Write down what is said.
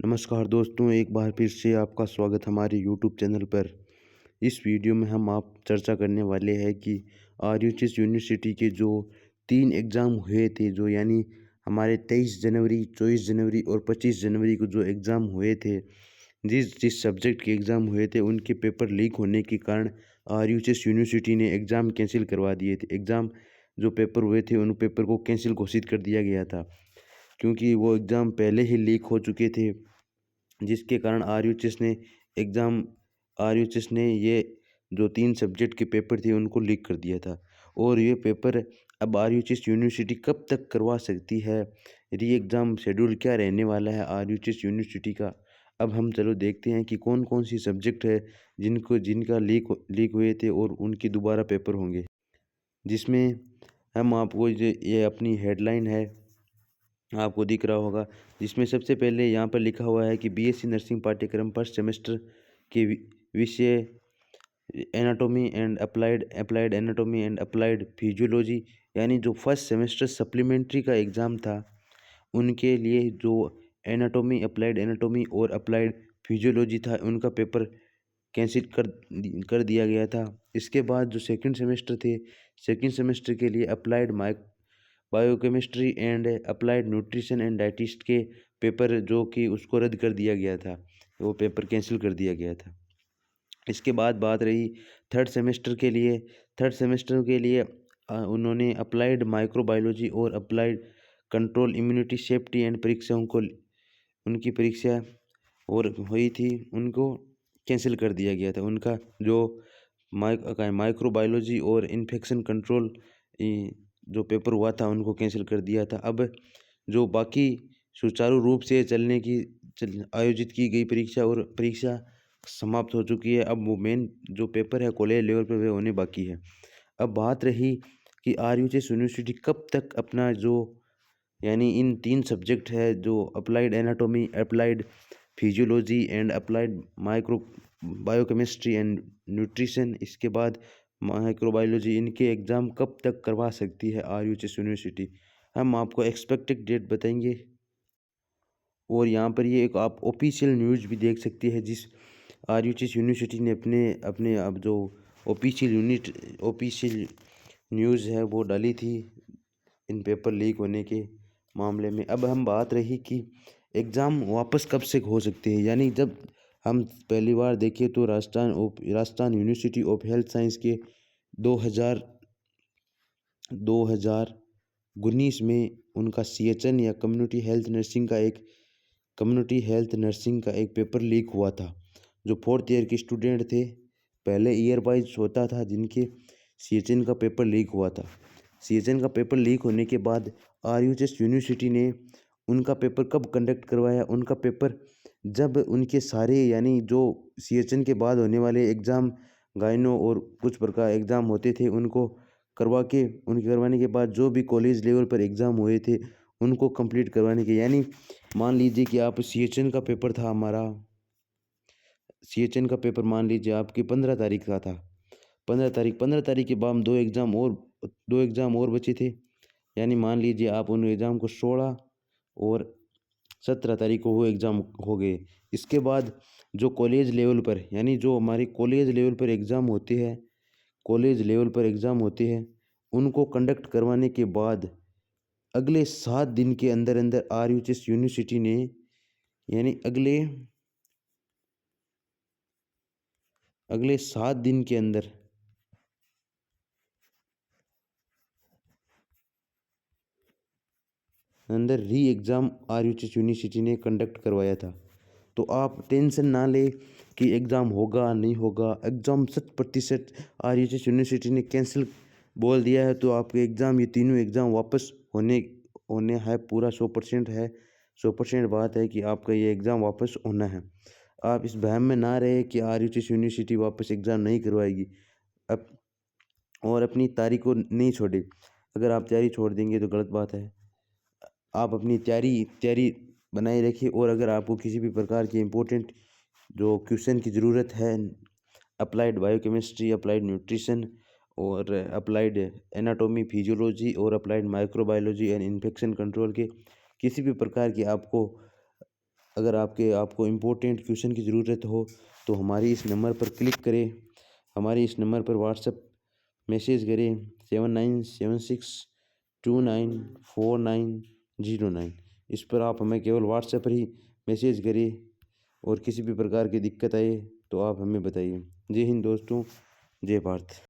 नमस्कार दोस्तों, एक बार फिर से आपका स्वागत हमारे यूट्यूब चैनल पर। इस वीडियो में हम आप चर्चा करने वाले हैं कि आरयूएच यूनिवर्सिटी के जो 3 एग्ज़ाम हुए थे, जो यानी हमारे 23 जनवरी, 24 जनवरी और 25 जनवरी को जो एग्ज़ाम हुए थे, जिस जिस सब्जेक्ट के एग्ज़ाम हुए थे उनके पेपर लीक होने के कारण आरयूएच यूनिवर्सिटी ने एग्ज़ाम कैंसिल करवा दिए थे। एग्ज़ाम जो पेपर हुए थे उन पेपर को कैंसिल घोषित कर दिया गया था, क्योंकि वो एग्ज़ाम पहले ही लीक हो चुके थे, जिसके कारण आरयूएच ने ये जो 3 सब्जेक्ट के पेपर थे उनको लीक कर दिया था। और ये पेपर अब आरयूएच यूनिवर्सिटी कब तक करवा सकती है, री एग्ज़ाम शेड्यूल क्या रहने वाला है आरयूएच यूनिवर्सिटी का। अब हम चलो देखते हैं कि कौन-कौन सी सब्जेक्ट है जिनका लीक हुए थे और उनके दोबारा पेपर होंगे। जिसमें हम आपको ये अपनी हेडलाइन है, आपको दिख रहा होगा, जिसमें सबसे पहले यहाँ पर लिखा हुआ है कि बीएससी नर्सिंग पाठ्यक्रम फर्स्ट सेमेस्टर के विषय anatomy and applied anatomy and applied physiology, यानी जो फर्स्ट सेमेस्टर सप्लीमेंट्री का एग्ज़ाम था उनके लिए जो अप्लाइड एनाटॉमी और अप्लाइड फिजियोलॉजी था उनका पेपर कैंसिल कर दिया गया था। इसके बाद जो सेकंड सेमेस्टर के लिए applied biochemistry and applied nutrition and dietist के पेपर जो कि उसको रद्द कर दिया गया था, वो पेपर कैंसिल कर दिया गया था। इसके बाद बात रही थर्ड सेमेस्टर के लिए उन्होंने अप्लाइड माइक्रोबायोलॉजी और applied control immunity safety and परीक्षाओं को उनकी परीक्षा और हुई थी, उनको कैंसिल कर दिया गया था। उनका जो माइक्रोबायोलॉजी और इन्फेक्शन कंट्रोल जो पेपर हुआ था उनको कैंसिल कर दिया था। अब जो बाकी सुचारू रूप से आयोजित की गई परीक्षा समाप्त हो चुकी है। अब वो मेन जो पेपर है कॉलेज लेवल पे वे होने बाकी है। अब बात रही कि आरयूएच यूनिवर्सिटी कब तक अपना जो यानी इन 3 सब्जेक्ट है, जो applied anatomy, applied physiology and applied biochemistry and nutrition, इसके बाद माइक्रोबायोलॉजी, इनके एग्ज़ाम कब तक करवा सकती है आरयूएच यूनिवर्सिटी। हम आपको एक्सपेक्टेड डेट बताएंगे। और यहाँ पर ये एक आप ऑफिशियल न्यूज़ भी देख सकते हैं, जिस आरयूएच यूनिवर्सिटी ने अपने अब जो ऑफिशियल न्यूज़ है वो डाली थी इन पेपर लीक होने के मामले में। अब हम बात रही कि एग्ज़ाम वापस कब से हो सकते हैं, यानी जब हम पहली बार देखें तो Rajasthan university of health science के 2019 में उनका सीएचएन या कम्युनिटी हेल्थ नर्सिंग का एक पेपर लीक हुआ था। जो 4th ईयर के स्टूडेंट थे, पहले ईयर वाइज होता था, जिनके सीएचएन का पेपर लीक हुआ था। सीएचएन का पेपर लीक होने के बाद आरयूएच यूनिवर्सिटी ने उनका पेपर कब कंडक्ट करवाया, उनका पेपर जब उनके सारे यानी जो सीएचएन के बाद होने वाले एग्ज़ाम, गाइनो और कुछ प्रकार एग्ज़ाम होते थे, उनको करवाने के बाद जो भी कॉलेज लेवल पर एग्ज़ाम हुए थे उनको कंप्लीट करवाने के, यानी मान लीजिए कि आप सीएचएन का पेपर था हमारा, सीएचएन का पेपर मान लीजिए आपकी 15 तारीख का था। 15 तारीख के बाद हम दो एग्ज़ाम और बचे थे, यानी मान लीजिए आप उन एग्ज़ाम को 16 और 17 तारीख को वो एग्ज़ाम हो गए। इसके बाद जो कॉलेज लेवल पर, यानी जो हमारे कॉलेज लेवल पर एग्ज़ाम होते हैं उनको कंडक्ट करवाने के बाद अगले 7 दिन के अंदर अंदर आरयूएच यूनिवर्सिटी ने, यानी अगले 7 दिन के अंदर री एग्ज़ाम आरयूएच यूनिवर्सिटी ने कंडक्ट करवाया था। तो आप टेंशन ना लें कि एग्ज़ाम होगा नहीं होगा, एग्ज़ाम 100% आरयूएच यूनिवर्सिटी ने कैंसिल बोल दिया है, तो आपके एग्ज़ाम, ये तीनों एग्ज़ाम वापस होने है, पूरा 100% है। 100% बात है कि आपका ये एग्ज़ाम वापस होना है। आप इस वहम में ना रहे कि आरयूएच यूनिवर्सिटी वापस एग्ज़ाम नहीं करवाएगी अब, और अपनी तारीख को नहीं छोड़े। अगर आप तैयारी छोड़ देंगे तो गलत बात है। आप अपनी तैयारी बनाए रखिए, और अगर आपको किसी भी प्रकार के इम्पोर्टेंट जो क्वेश्चन की ज़रूरत है, अप्लाइड बायोकेमिस्ट्री, अप्लाइड न्यूट्रिशन और अप्लाइड एनाटॉमी फिजियोलॉजी और applied microbiology and infection control के किसी भी प्रकार की आपको अगर आपको इम्पोर्टेंट क्वेश्चन की ज़रूरत हो तो हमारी इस नंबर पर क्लिक करें, हमारे इस नंबर पर व्हाट्सएप मैसेज करें 7976294909। इस पर आप हमें केवल व्हाट्सएप पर ही मैसेज करें और किसी भी प्रकार की दिक्कत आए तो आप हमें बताइए। जय हिंद दोस्तों, जय भारत।